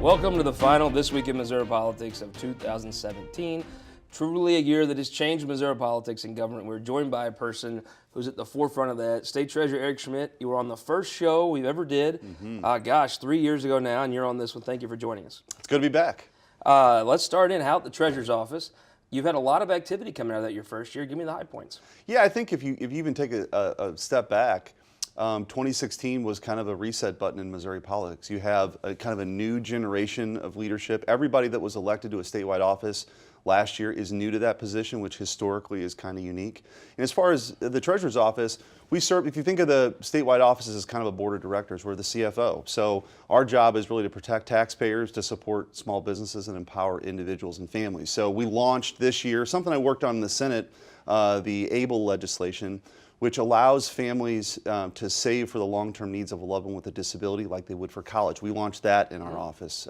Welcome to the final This Week in Missouri Politics of 2017. Truly a year that has changed Missouri politics and government. We're joined by a person who's at the forefront of that. State Treasurer Eric Schmitt, you were on the first show we've ever did. 3 years ago now, and you're on this one. Thank you for joining us. It's good to be back. Let's start in out the Treasurer's office. You've had a lot of activity coming out of that your first year. Give me the high points. Yeah, I think if you even take a step back, 2016 was kind of a reset button in Missouri politics. You have kind of a new generation of leadership. Everybody that was elected to a statewide office last year is new to that position, which historically is kind of unique. And as far as the Treasurer's office, we serve, if you think of the statewide offices as kind of a board of directors, we're the CFO. So our job is really to protect taxpayers, to support small businesses, and empower individuals and families. So we launched this year something I worked on in the Senate, the ABLE legislation, which allows families to save for the long-term needs of a loved one with a disability like they would for college. We launched that in our office.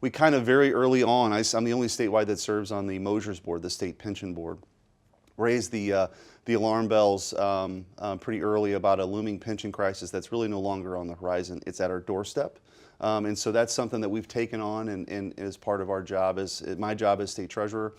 We kind of very early on, I'm the only statewide that serves on the Mosher's board, the state pension board, raised the alarm bells pretty early about a looming pension crisis that's really no longer on the horizon. It's at our doorstep. And so that's something that we've taken on and as part of our job, my job as state treasurer.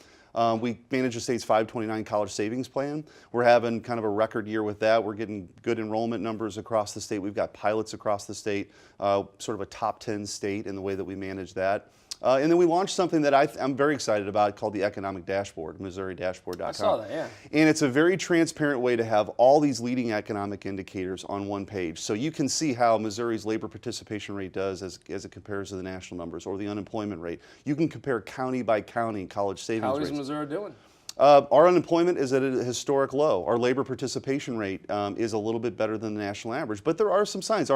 We manage the state's 529 college savings plan. We're having kind of a record year with that. We're getting good enrollment numbers across the state. We've got pilots across the state, sort of a top 10 state in the way that we manage that. And then we launched something that I'm very excited about called the Economic Dashboard, MissouriDashboard.com. I saw that, yeah. And it's a very transparent way to have all these leading economic indicators on one page. So you can see how Missouri's labor participation rate does as it compares to the national numbers, or the unemployment rate. You can compare county by county college savings rates. How is Missouri doing? Our unemployment is at a historic low. Our labor participation rate is a little bit better than the national average, but there are some signs.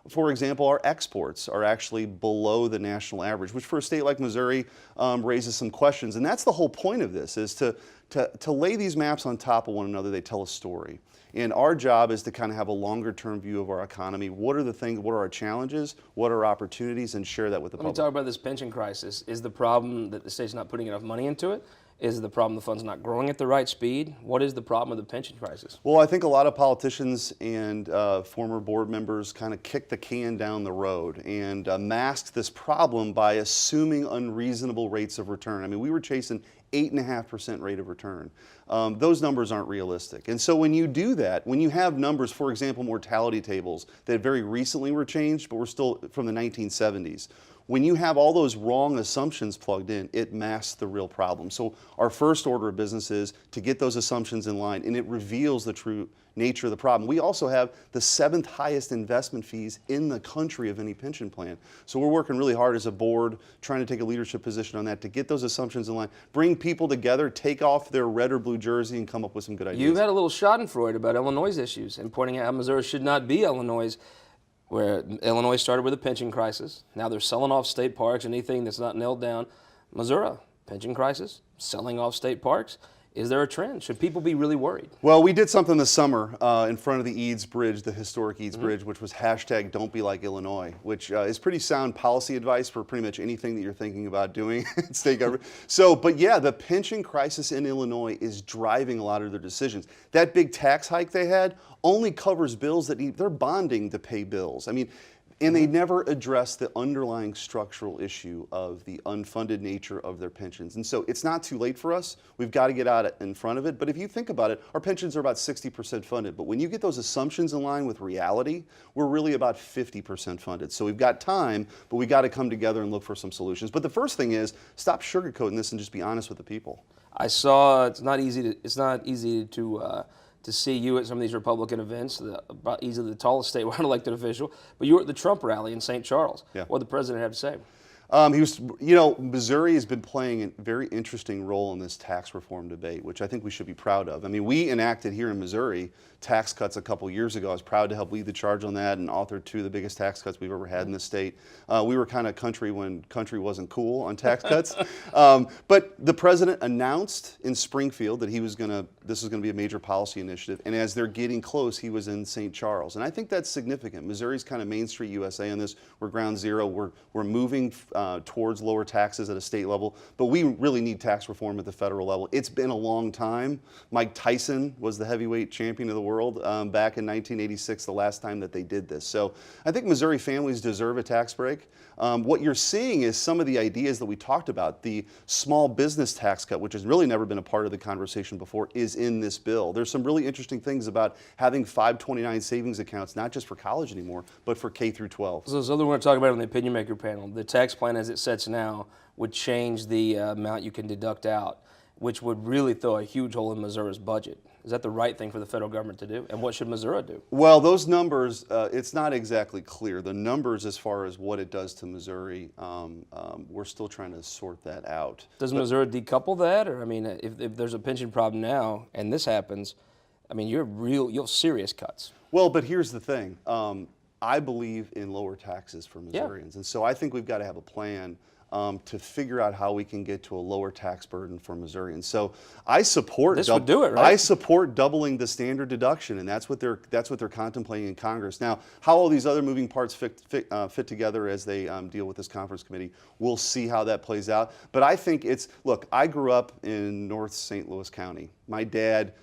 For example, our exports are actually below the national average, which for a state like Missouri raises some questions. And that's the whole point of this, is to lay these maps on top of one another. They tell a story. And our job is to kind of have a longer term view of our economy. What are the things, what are our challenges, what are our opportunities, and share that with the public. Let me talk about this pension crisis. Is the problem that the state's not putting enough money into it? Is the problem the fund's not growing at the right speed? What is the problem with the pension crisis? Well, I think a lot of politicians and former board members kind of kicked the can down the road and masked this problem by assuming unreasonable rates of return. I mean, we were chasing 8.5% rate of return. Those numbers aren't realistic. And so when you do that, when you have numbers, for example, mortality tables that very recently were changed, but were still from the 1970s, when you have all those wrong assumptions plugged in, it masks the real problem. So our first order of business is to get those assumptions in line, and it reveals the true nature of the problem. We also have the 7th highest investment fees in the country of any pension plan. So we're working really hard as a board, trying to take a leadership position on that, to get those assumptions in line, bring people together, take off their red or blue jersey, and come up with some good ideas. You've had a little schadenfreude about Illinois' issues and pointing out how Missouri should not be Illinois', where Illinois started with a pension crisis. Now they're selling off state parks, anything that's not nailed down. Missouri, pension crisis, selling off state parks. Is there a trend? Should people be really worried? Well, we did something this summer in front of the Eads Bridge, the historic Eads Bridge, which was hashtag Don't Be Like Illinois, which is pretty sound policy advice for pretty much anything that you're thinking about doing in state government. So, but yeah, the pension crisis in Illinois is driving a lot of their decisions. That big tax hike they had only covers bills that they're bonding to pay bills. I mean, and they never address the underlying structural issue of the unfunded nature of their pensions. And so it's not too late for us. We've got to get out in front of it. But if you think about it, our pensions are about 60% funded. But when you get those assumptions in line with reality, we're really about 50% funded. So we've got time, but we've got to come together and look for some solutions. But the first thing is stop sugarcoating this and just be honest with the people. I saw it's not easy to see you at some of these Republican events, about easily the tallest statewide elected official, but you were at the Trump rally in St. Charles. Yeah. What did the president have to say? Missouri has been playing a very interesting role in this tax reform debate, which I think we should be proud of. I mean, we enacted here in Missouri tax cuts a couple years ago. I was proud to help lead the charge on that and author 2 of the biggest tax cuts we've ever had in the state. We were kind of country when country wasn't cool on tax cuts. But the president announced in Springfield that this was going to be a major policy initiative. And as they're getting close, he was in St. Charles. And I think that's significant. Missouri's kind of Main Street USA on this. We're ground zero. We're moving towards lower taxes at a state level, but we really need tax reform at the federal level. It's been a long time. Mike Tyson was the heavyweight champion of the world back in 1986, the last time that they did this. So I think Missouri families deserve a tax break. What you're seeing is some of the ideas that we talked about. The small business tax cut, which has really never been a part of the conversation before, is in this bill. There's some really interesting things about having 529 savings accounts, not just for college anymore, but for K through 12. So something we're going to talk about on the opinion maker panel. The tax plan as it sets now would change the amount you can deduct out, which would really throw a huge hole in Missouri's budget. Is that the right thing for the federal government to do? And what should Missouri do? Well, those numbers, it's not exactly clear. The numbers as far as what it does to Missouri, we're still trying to sort that out. Does Missouri decouple that? Or, I mean, if there's a pension problem now and this happens, I mean, you're serious cuts. Well, but here's the thing. I believe in lower taxes for Missourians. And so I think we've got to have a plan to figure out how we can get to a lower tax burden for Missourians. So I support this would do it, right? I support doubling the standard deduction, and that's what they're contemplating in Congress. Now, how all these other moving parts fit together as they deal with this conference committee, we'll see how that plays out. But I think look, I grew up in North St. Louis County. My dad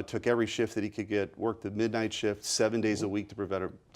took every shift that he could get, worked the midnight shift 7 days a week to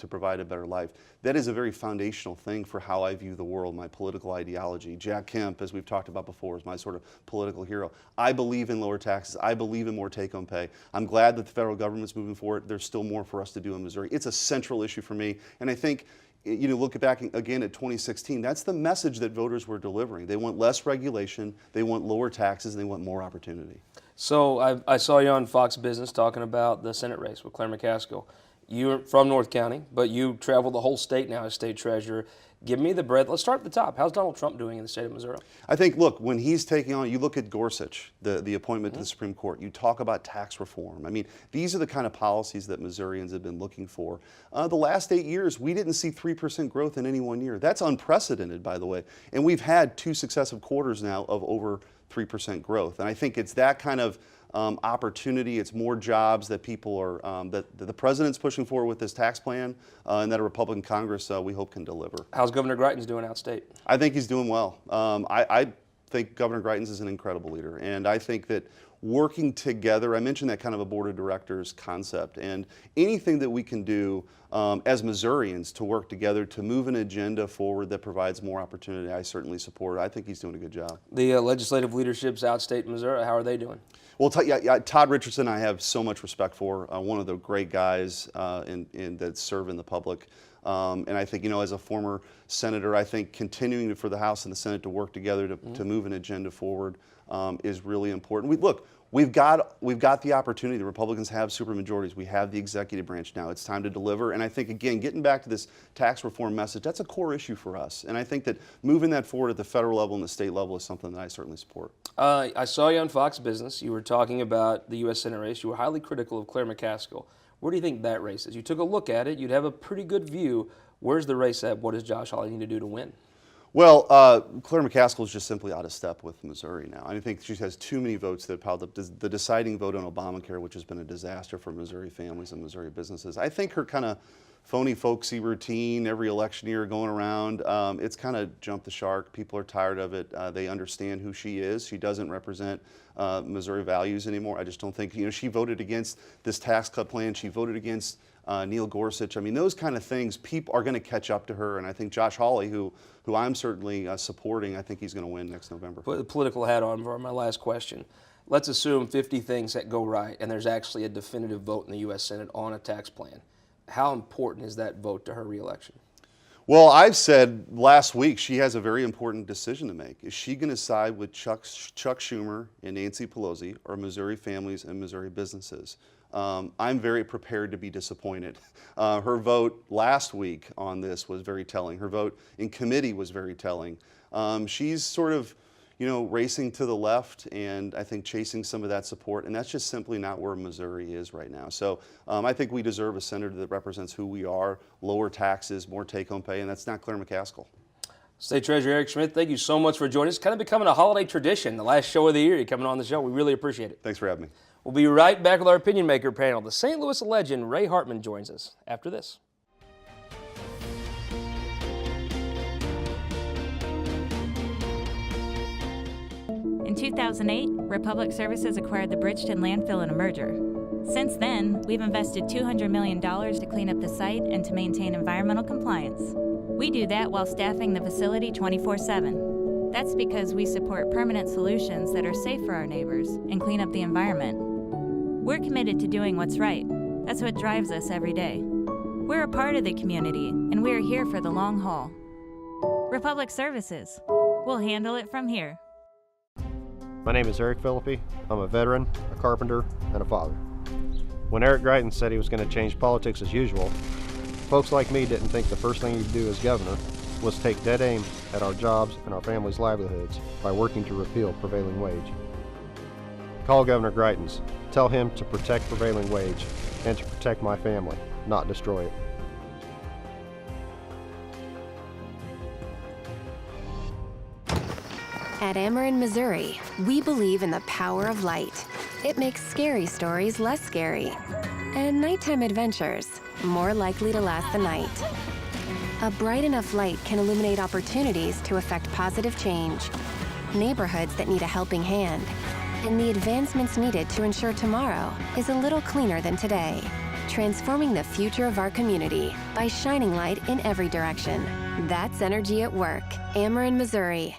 provide a better life. That is a very foundational thing for how I view the world, my political ideology. Jack Kemp, as we've talked about before, is my sort of political hero. I believe in lower taxes. I believe in more take-home pay. I'm glad that the federal government's moving forward. There's still more for us to do in Missouri. It's a central issue for me, and I think, you know, look back again at 2016, that's the message that voters were delivering. They want less regulation, they want lower taxes, and they want more opportunity. So I saw you on Fox Business talking about the Senate race with Claire McCaskill. You're from North County, but you travel the whole state now as state treasurer. Give me the breadth. Let's start at the top. How's Donald Trump doing in the state of Missouri? I think, look, when he's taking on, you look at Gorsuch, the appointment to the Supreme Court, you talk about tax reform. I mean, these are the kind of policies that Missourians have been looking for. The last 8 years, we didn't see 3% growth in any one year. That's unprecedented, by the way. And we've had 2 successive quarters now of over 3% growth. And I think it's that kind of opportunity, it's more jobs that people are, that the president's pushing forward with this tax plan, and that a Republican Congress we hope can deliver. How's Governor Greitens doing outstate? I think he's doing well. I think Governor Greitens is an incredible leader, and I think that working together, I mentioned that kind of a board of directors concept, and anything that we can do as Missourians to work together to move an agenda forward that provides more opportunity, I certainly support. I think he's doing a good job. The legislative leaderships outstate Missouri, how are they doing? Well, Todd Richardson, I have so much respect for. One of the great guys that serve in the public. And I think, you know, as a former senator, I think continuing for the House and the Senate to work together to move an agenda forward is really important. We've got the opportunity. The Republicans have supermajorities. We have the executive branch now. It's time to deliver. And I think, again, getting back to this tax reform message, that's a core issue for us. And I think that moving that forward at the federal level and the state level is something that I certainly support. I saw you on Fox Business. You were talking about the U.S. Senate race. You were highly critical of Claire McCaskill. Where do you think that race is? You took a look at it. You'd have a pretty good view. Where's the race at? What does Josh Hawley need to do to win? Well, Claire McCaskill is just simply out of step with Missouri now. I think she has too many votes that have piled up. The deciding vote on Obamacare, which has been a disaster for Missouri families and Missouri businesses. I think her kind of phony, folksy routine every election year going around, it's kind of jumped the shark. People are tired of it. They understand who she is. She doesn't represent Missouri values anymore. I just don't think, you know, she voted against this tax cut plan. She voted against Neil Gorsuch. I mean, those kind of things, people are going to catch up to her. And I think Josh Hawley, who I'm certainly supporting, I think he's going to win next November. Put the political hat on for my last question. Let's assume 50 things that go right, and there's actually a definitive vote in the U.S. Senate on a tax plan. How important is that vote to her reelection? Well, I've said last week she has a very important decision to make. Is she going to side with Chuck Schumer and Nancy Pelosi, or Missouri families and Missouri businesses? I'm very prepared to be disappointed. Her vote last week on this was very telling. Her vote in committee was very telling. She's sort of, you know, racing to the left and I think chasing some of that support, and that's just simply not where Missouri is right now. So I think we deserve a senator that represents who we are, lower taxes, more take-home pay, and that's not Claire McCaskill. State Treasurer Eric Schmitt, thank you so much for joining us. It's kind of becoming a holiday tradition, the last show of the year. You're coming on the show. We really appreciate it. Thanks for having me. We'll be right back with our opinion maker panel. The St. Louis legend Ray Hartmann joins us after this. In 2008, Republic Services acquired the Bridgeton landfill in a merger. Since then, we've invested $200 million to clean up the site and to maintain environmental compliance. We do that while staffing the facility 24/7. That's because we support permanent solutions that are safe for our neighbors and clean up the environment. We're committed to doing what's right. That's what drives us every day. We're a part of the community, and we are here for the long haul. Republic Services. We'll handle it from here. My name is Eric Philippi. I'm a veteran, a carpenter, and a father. When Eric Greitens said he was going to change politics as usual, folks like me didn't think the first thing he'd do as governor was take dead aim at our jobs and our families' livelihoods by working to repeal prevailing wage. Call Governor Greitens. Tell him to protect prevailing wage and to protect my family, not destroy it. At Ameren, Missouri, we believe in the power of light. It makes scary stories less scary, and nighttime adventures more likely to last the night. A bright enough light can illuminate opportunities to affect positive change, neighborhoods that need a helping hand, and the advancements needed to ensure tomorrow is a little cleaner than today. Transforming the future of our community by shining light in every direction. That's energy at work. Ameren, Missouri.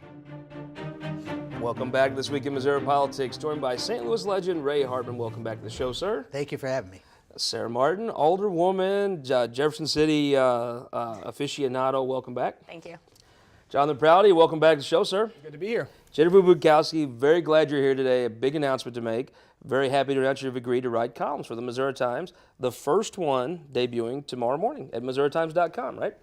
Welcome back to This Week in Missouri Politics, joined by St. Louis legend Ray Hartmann. Welcome back to the show, sir. Thank you for having me. Sarah Martin, Alderwoman, Jefferson City aficionado. Welcome back. Thank you. Jon Prouty, welcome back to the show, sir. Good to be here. Jennifer Bukowsky, very glad you're here today. A big announcement to make. Very happy to announce you've agreed to write columns for the Missouri Times. The first one debuting tomorrow morning at MissouriTimes.com, right?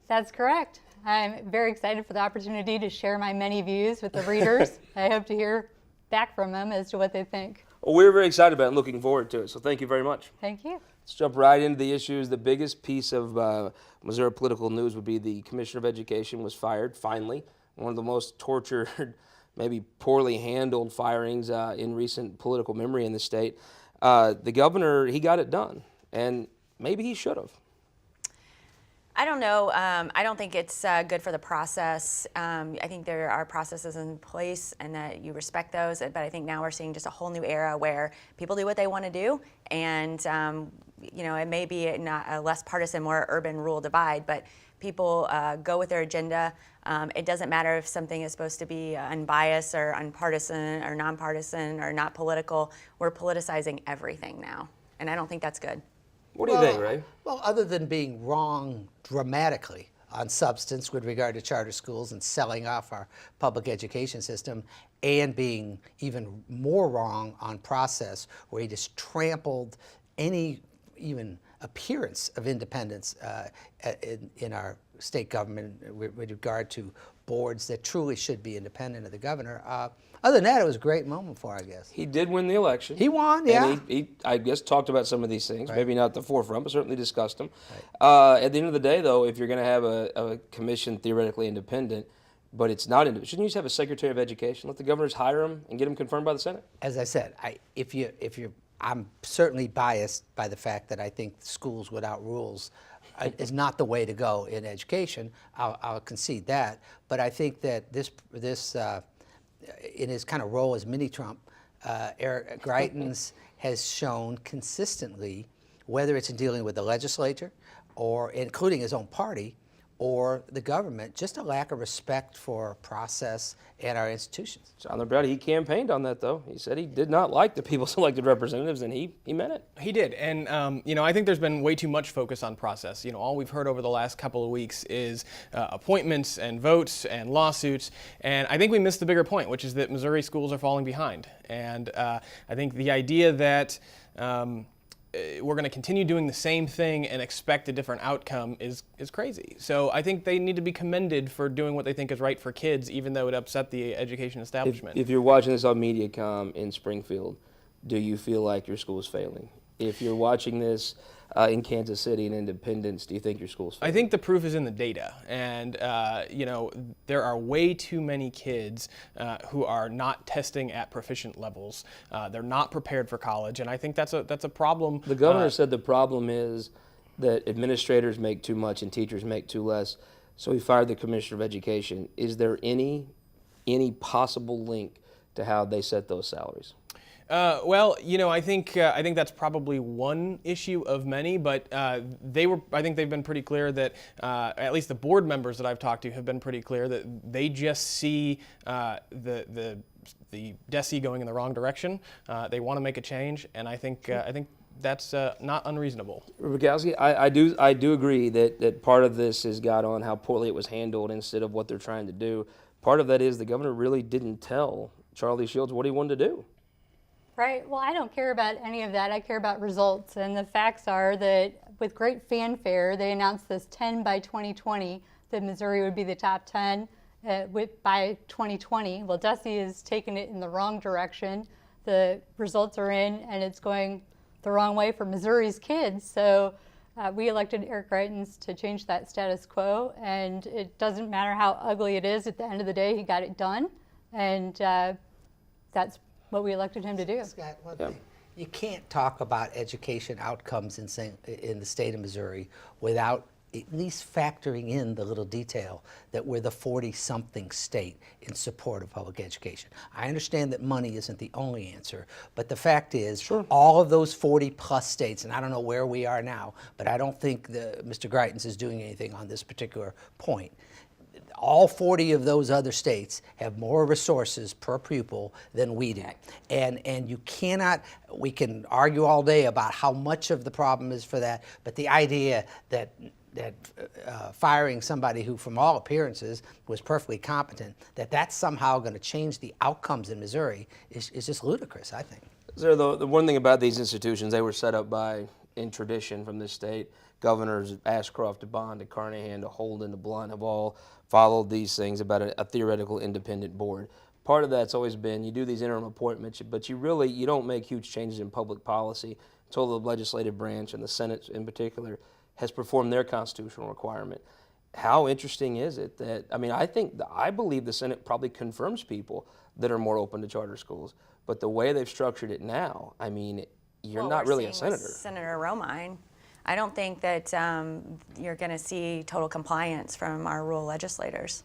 That's correct. I'm very excited for the opportunity to share my many views with the readers. I hope to hear back from them as to what they think. Well, we're very excited about it and looking forward to it, so thank you very much. Thank you. Let's jump right into the issues. The biggest piece of Missouri political news would be the Commissioner of Education was fired, finally. One of the most tortured, maybe poorly handled firings in recent political memory in the state. The governor, he got it done, and maybe he should have. I don't know. I don't think it's good for the process. I think there are processes in place and that you respect those, but I think now we're seeing just a whole new era where people do what they want to do, and you know, it may be not a less partisan, more urban rural divide, but people go with their agenda. It doesn't matter if something is supposed to be unbiased or unpartisan or nonpartisan or not political. We're politicizing everything now, and I don't think that's good. What do you think, Ray? Well, other than being wrong dramatically on substance with regard to charter schools and selling off our public education system, and being even more wrong on process, where he just trampled any even appearance of independence in our state government with regard to boards that truly should be independent of the governor. Other than that, it was a great moment for, I guess. He did win the election. He won, yeah. And he I guess, talked about some of these things, Right. maybe not at the forefront, but certainly discussed them. Right. At the end of the day, though, if you're going to have a commission theoretically independent, but it's not independent, shouldn't you just have a Secretary of Education? Let the governors hire him and get him confirmed by the Senate? As I said, I'm certainly biased by the fact that I think schools without rules is not the way to go in education. I'll concede that, but I think that this in his kind of role as mini-Trump, Eric Greitens has shown consistently, whether it's in dealing with the legislature or including his own party or the government, just a lack of respect for process and our institutions. Jon Prouty, he campaigned on that, though. He said he did not like the people's elected representatives, and he meant it. He did, and you know, I think there's been way too much focus on process. You know, all we've heard over the last couple of weeks is appointments and votes and lawsuits, and I think we missed the bigger point, which is that Missouri schools are falling behind. And I think the idea that we're going to continue doing the same thing and expect a different outcome is crazy. So I think they need to be commended for doing what they think is right for kids, even though it upset the education establishment. If you're watching this on MediaCom in Springfield, do you feel like your school is failing? If you're watching this in Kansas City and Independence, do you think your school's failing? I think the proof is in the data, and you know, there are way too many kids who are not testing at proficient levels. They're not prepared for college, and I think that's a problem. The governor said the problem is that administrators make too much and teachers make too less, so he fired the commissioner of education. Is there any possible link to how they set those salaries? Well, you know, I think that's probably one issue of many, but I think they've been pretty clear that at least the board members that I've talked to have been pretty clear that they just see the DESE going in the wrong direction. They want to make a change, and I think that's not unreasonable. Bukowsky, I do agree that part of this has got on how poorly it was handled instead of what they're trying to do. Part of that is the governor really didn't tell Charlie Shields what he wanted to do. Right. Well, I don't care about any of that. I care about results. And the facts are that with great fanfare, they announced this 10 by 2020, that Missouri would be the top 10 by 2020. Well, DESE has taken it in the wrong direction. The results are in, and it's going the wrong way for Missouri's kids. So we elected Eric Greitens to change that status quo. And it doesn't matter how ugly it is. At the end of the day, he got it done. And that's what we elected him to do. Scott, one thing. You can't talk about education outcomes in the state of Missouri without at least factoring in the little detail that we're the 40-something state in support of public education. I understand that money isn't the only answer, but the fact is, all of those 40-plus states, and I don't know where we are now, but I don't think Mr. Greitens is doing anything on this particular point. All 40 of those other states have more resources per pupil than we do. And you cannot, we can argue all day about how much of the problem is for that, but the idea that firing somebody who, from all appearances, was perfectly competent, that's somehow going to change the outcomes in Missouri is just ludicrous, I think. So the one thing about these institutions, they were set up in tradition from this state. Governors Ashcroft to Bond to Carnahan to Holden to Blunt have all followed these things about a theoretical independent board. Part of that's always been you do these interim appointments, but you don't make huge changes in public policy until the legislative branch and the Senate in particular has performed their constitutional requirement. How interesting is it that, I believe the Senate probably confirms people that are more open to charter schools, but the way they've structured it now, you're not really a senator. Senator Romine. I don't think that you're going to see total compliance from our rural legislators.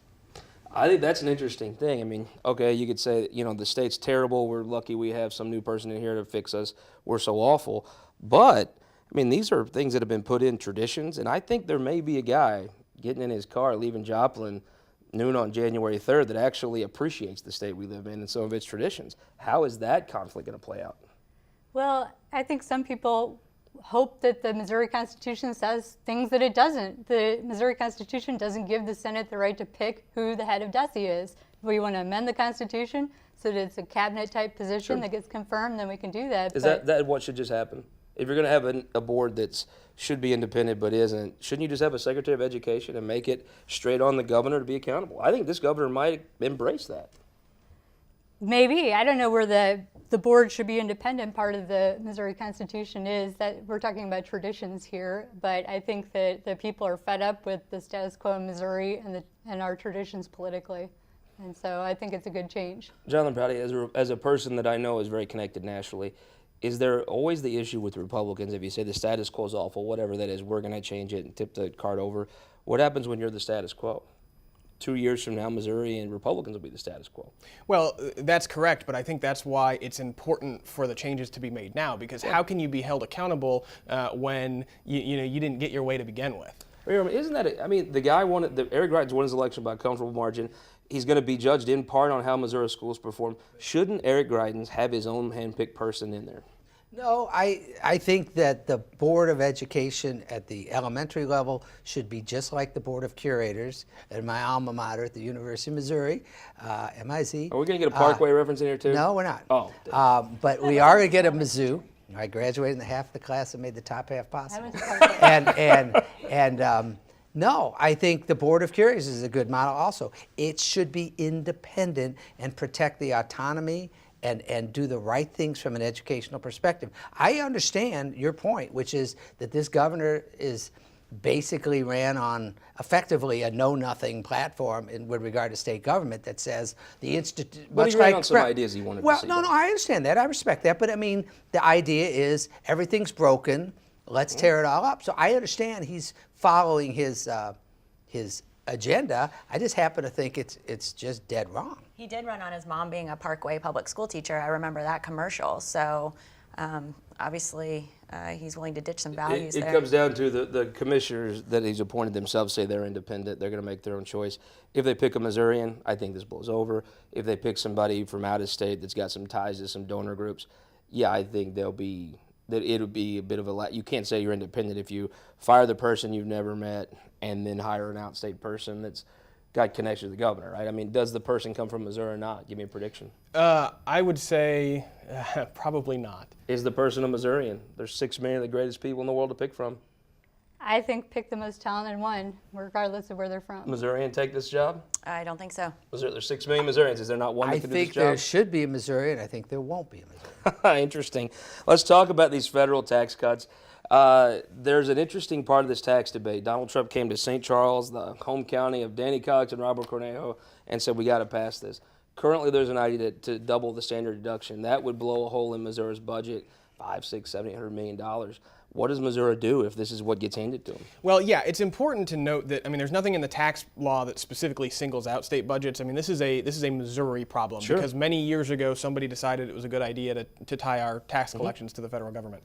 I think that's an interesting thing. Okay, you could say, the state's terrible. We're lucky we have some new person in here to fix us. We're so awful. But, these are things that have been put in traditions, and I think there may be a guy getting in his car, leaving Joplin noon on January 3rd that actually appreciates the state we live in and some of its traditions. How is that conflict going to play out? Well, I think some people hope that the Missouri Constitution says things that it doesn't. The Missouri Constitution doesn't give the Senate the right to pick who the head of DESE is. If we want to amend the Constitution so that it's a cabinet-type position that gets confirmed, then we can do that. Is that what should just happen? If you're going to have a board that should be independent but isn't, shouldn't you just have a Secretary of Education and make it straight on the governor to be accountable? I think this governor might embrace that. Maybe. I don't know where the board should be independent. Part of the Missouri Constitution is that we're talking about traditions here, but I think that the people are fed up with the status quo in Missouri and our traditions politically. And so I think it's a good change. Jon Prouty, as a person that I know is very connected nationally, is there always the issue with Republicans, if you say the status quo is awful, whatever that is, we're going to change it and tip the card over? What happens when you're the status quo? 2 years from now, Missouri and Republicans will be the status quo. Well, that's correct, but I think that's why it's important for the changes to be made now, because how can you be held accountable when you didn't get your way to begin with? Isn't that the guy Eric Greitens won his election by a comfortable margin. He's going to be judged in part on how Missouri schools perform. Shouldn't Eric Greitens have his own handpicked person in there? No, I think that the Board of Education at the elementary level should be just like the Board of Curators at my alma mater at the University of Missouri, MIZ. Are we going to get a Parkway reference in here too? No, we're not. Oh. But we are going to get a Mizzou. I graduated in the half of the class that made the top half possible. No, I think the Board of Curators is a good model also. It should be independent and protect the autonomy and do the right things from an educational perspective. I understand your point, which is that this governor is basically ran on effectively a know-nothing platform with regard to state government that says the institute. But he ran on some ideas he wanted to see. Well, no, I understand that. I respect that. But the idea is everything's broken. Let's tear it all up. So I understand he's following his agenda. I just happen to think it's just dead wrong. He did run on his mom being a Parkway public school teacher. I remember that commercial. So obviously he's willing to ditch some values It there. comes down to the commissioners that he's appointed themselves say they're independent. They're going to make their own choice. If they pick a Missourian, I think this blows over. If they pick somebody from out of state that's got some ties to some donor groups, yeah, I think it'll be a bit of a. You can't say you're independent if you fire the person you've never met and then hire an out-state person that's got connection to the governor, right? I mean, does the person come from Missouri or not? Give me a prediction. I would say probably not. Is the person a Missourian? There's 6 million of the greatest people in the world to pick from. I think pick the most talented one, regardless of where they're from. Missourian take this job? I don't think so. There's 6 million Missourians. Is there not one that I can do this think there job? should be a Missouri, and I think there won't be a Missouri. Interesting. Let's talk about these federal tax cuts. There's an interesting part of this tax debate. Donald Trump came to St. Charles, the home county of Danny Cox and Robert Cornejo, and said, we got to pass this. Currently, there's an idea to double the standard deduction. That would blow a hole in Missouri's budget, $500, $600, $700 million. What does Missouri do if this is what gets handed to them? Well, yeah, it's important to note that, I mean, there's nothing in the tax law that specifically singles out state budgets. I mean, this is a Missouri problem because many years ago somebody decided it was a good idea to tie our tax collections to the federal government.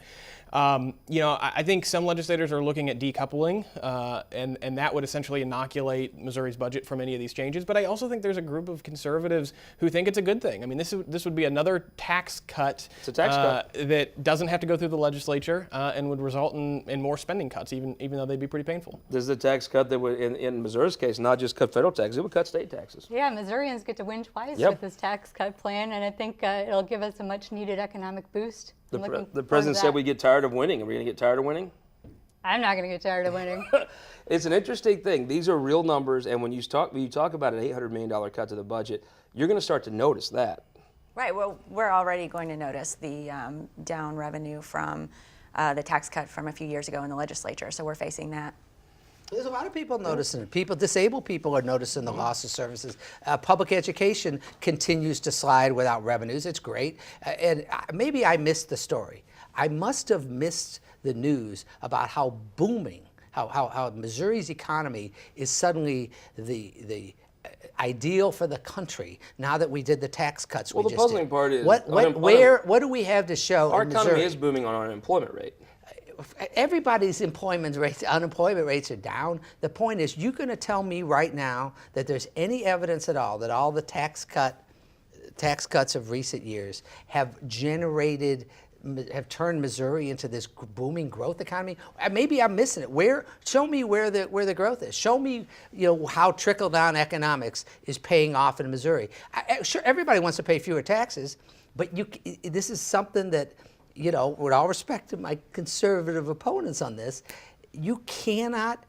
I think some legislators are looking at decoupling, and that would essentially inoculate Missouri's budget from any of these changes. But I also think there's a group of conservatives who think it's a good thing. I mean, this would be another tax cut, It's a tax cut that doesn't have to go through the legislature and would result in more spending cuts, even though they'd be pretty painful. This is a tax cut that would, in Missouri's case, not just cut federal taxes, it would cut state taxes. Yeah, Missourians get to win twice Yep. with this tax cut plan, and I think it'll give us a much-needed economic boost. The president said we get tired of winning. Are we going to get tired of winning? I'm not going to get tired of winning. It's an interesting thing. These are real numbers, and when you talk about an $800 million cut to the budget, you're going to start to notice that. Right. Well, we're already going to notice the down revenue from the tax cut from a few years ago in the legislature. So we're facing that. There's a lot of people noticing it. Disabled people are noticing the loss of services. Public education continues to slide without revenues. It's great. And maybe I missed the story. I must have missed the news about how booming, how Missouri's economy is suddenly the ideal for the country now that we did the tax cuts. Well, we the just puzzling did. part is what do we have to show? Our in economy Missouri? is booming on our unemployment rate. Everybody's unemployment rates are down. The point is, you're going to tell me right now that there's any evidence at all that all the tax cuts of recent years have turned Missouri into this booming growth economy? Maybe I'm missing it. Show me where the growth is. Show me, how trickle-down economics is paying off in Missouri. Sure, everybody wants to pay fewer taxes, but this is something that, with all respect to my conservative opponents on this, you cannot.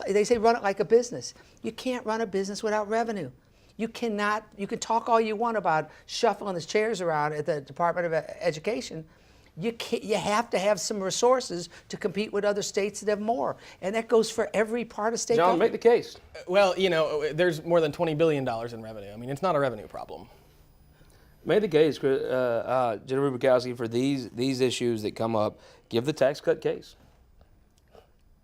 They say run it like a business. You can't run a business without revenue. You cannot. You can talk all you want about shuffling the chairs around at the Department of Education. You have to have some resources to compete with other states that have more, and that goes for every part of state John, government. make the case. Well, there's more than $20 billion in revenue. I mean, it's not a revenue problem. Make the case, Jennifer Bukowsky, for these issues that come up. Give the tax cut case.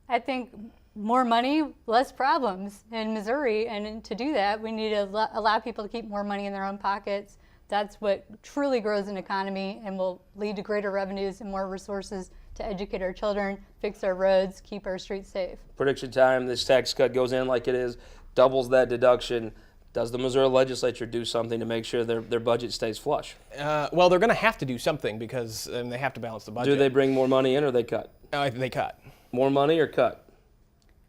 I think more money, less problems in Missouri, and to do that, we need to allow people to keep more money in their own pockets. That's what truly grows an economy and will lead to greater revenues and more resources to educate our children, fix our roads, keep our streets safe. Prediction time, this tax cut goes in like it is, doubles that deduction. Does the Missouri legislature do something to make sure their budget stays flush? Well, they're going to have to do something because they have to balance the budget. Do they bring more money in or they cut? They cut. More money or cut?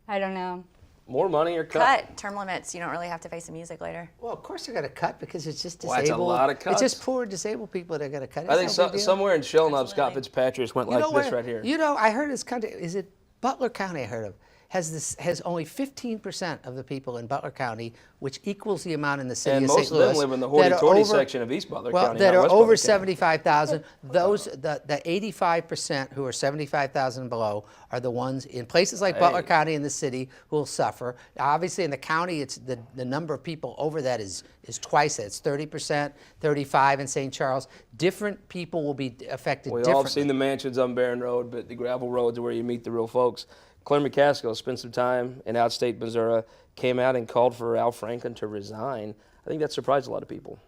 I don't know. More money or cut? Cut. Term limits. You don't really have to face the music later. Well, of course they're going to cut because it's just Well, disabled. that's a lot of cuts. It's just poor disabled people that are going to cut. I think It's no big deal. somewhere in Shellnup, Scott Fitzpatrick went like this right here. I heard this country. Is it Butler County? I heard of has only 15% of the people in Butler County, which equals the amount in the city And of most St. Louis. of them live in the hoity-toity section of East Butler County, that not are West over Butler County. 75,000. Those the 85% who are 75,000 and below are the ones in places like Butler County in the city who will suffer. Obviously, in the county, it's the number of people over that is twice that. It's 30%, 35% in St. Charles. Different people will be affected We differently. all have seen the mansions on Barron Road, but the gravel roads are where you meet the real folks. Claire McCaskill spent some time in outstate Missouri, came out and called for Al Franken to resign. I think that surprised a lot of people.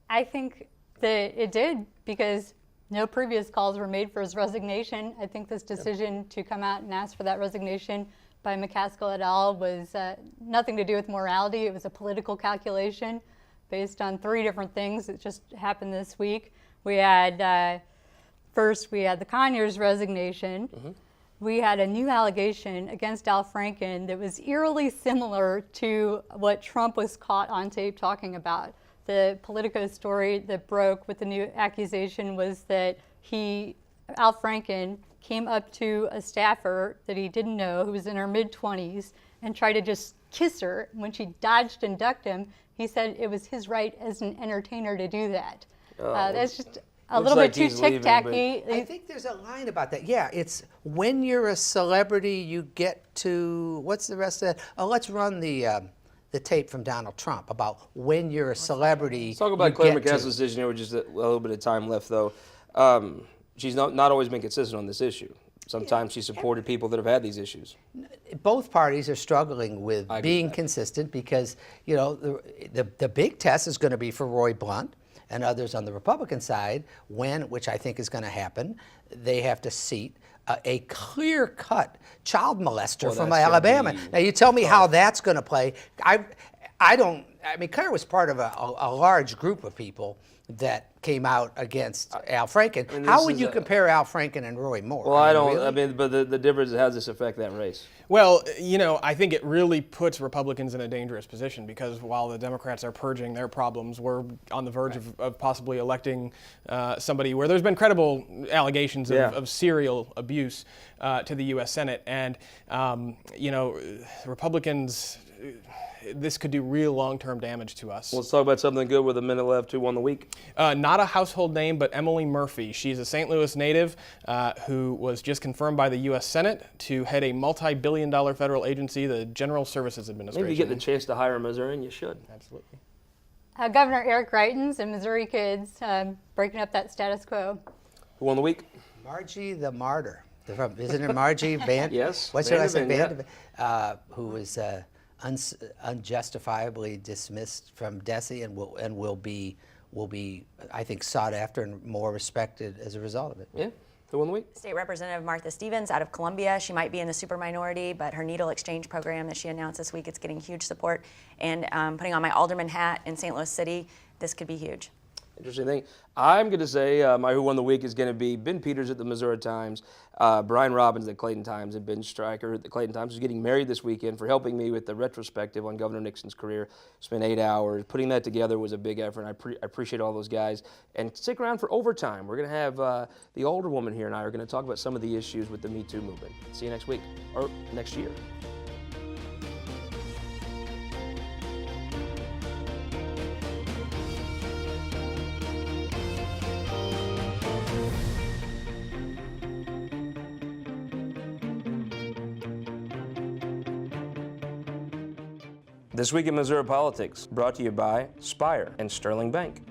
I think that it did, because no previous calls were made for his resignation. I think this decision to come out and ask for that resignation by McCaskill et al. Was nothing to do with morality. It was a political calculation based on 3 different things that just happened this week. We had, first we had the Conyers resignation. We had a new allegation against Al Franken that was eerily similar to what Trump was caught on tape talking about. The Politico story that broke with the new accusation was that Al Franken, came up to a staffer that he didn't know, who was in her mid-20s, and tried to just kiss her. When she dodged and ducked him, he said it was his right as an entertainer to do that. That's just a little bit too tic-tacky. I think there's a line about that. Yeah, it's when you're a celebrity, you get to, what's the rest of that? Oh, let's run the tape from Donald Trump about when you're a celebrity. Let's talk about Claire McCaskill's decision here with just a little bit of time left, though. She's not always been consistent on this issue. Sometimes she supported people that have had these issues. Both parties are struggling with being consistent because, you know, the big test is going to be for Roy Blunt and others on the Republican side when, which I think is going to happen, they have to seat a clear-cut child molester from Alabama. Now, you tell me how that's going to play. I mean, Claire was part of a large group of people that came out against Al Franken. And how would you compare Al Franken and Roy Moore? Well, I don't. Really? I mean, but the difference is how does this affect that race? Well, you know, I think it really puts Republicans in a dangerous position because while the Democrats are purging their problems, we're on the verge of possibly electing somebody where there's been credible allegations of serial abuse to the U.S. Senate. And, you know, Republicans, this could do real long-term damage to us. Let's talk about something good with a minute left. Who won the week? Not a household name, but Emily Murphy. She's a St. Louis native who was just confirmed by the U.S. Senate to head a multi-billion-dollar federal agency, the General Services Administration. Maybe you get the chance to hire a Missourian, you should. Absolutely. Governor Eric Greitens and Missouri Kids breaking up that status quo. Who won the week? Margie the Martyr. Isn't it Margie Van? Yes. What's her last name? Who was unjustifiably dismissed from DESE and will be, I think, sought after and more respected as a result of it. Yeah. Who won the week? State Representative Martha Stevens out of Columbia. She might be in the super minority, but her needle exchange program that she announced this week, it's getting huge support. And putting on my alderman hat in St. Louis City, this could be huge. Interesting thing. I'm going to say my Who Won the Week is going to be Ben Peters at the Missouri Times, Brian Robbins at the Clayton Times, and Ben Stryker at the Clayton Times, who's getting married this weekend, for helping me with the retrospective on Governor Nixon's career. Spent 8 hours. Putting that together was a big effort, and I appreciate all those guys. And stick around for overtime. We're going to have the Alderwoman here and I are going to talk about some of the issues with the Me Too movement. See you next week, or next year. This Week in Missouri Politics, brought to you by Spire and Sterling Bank.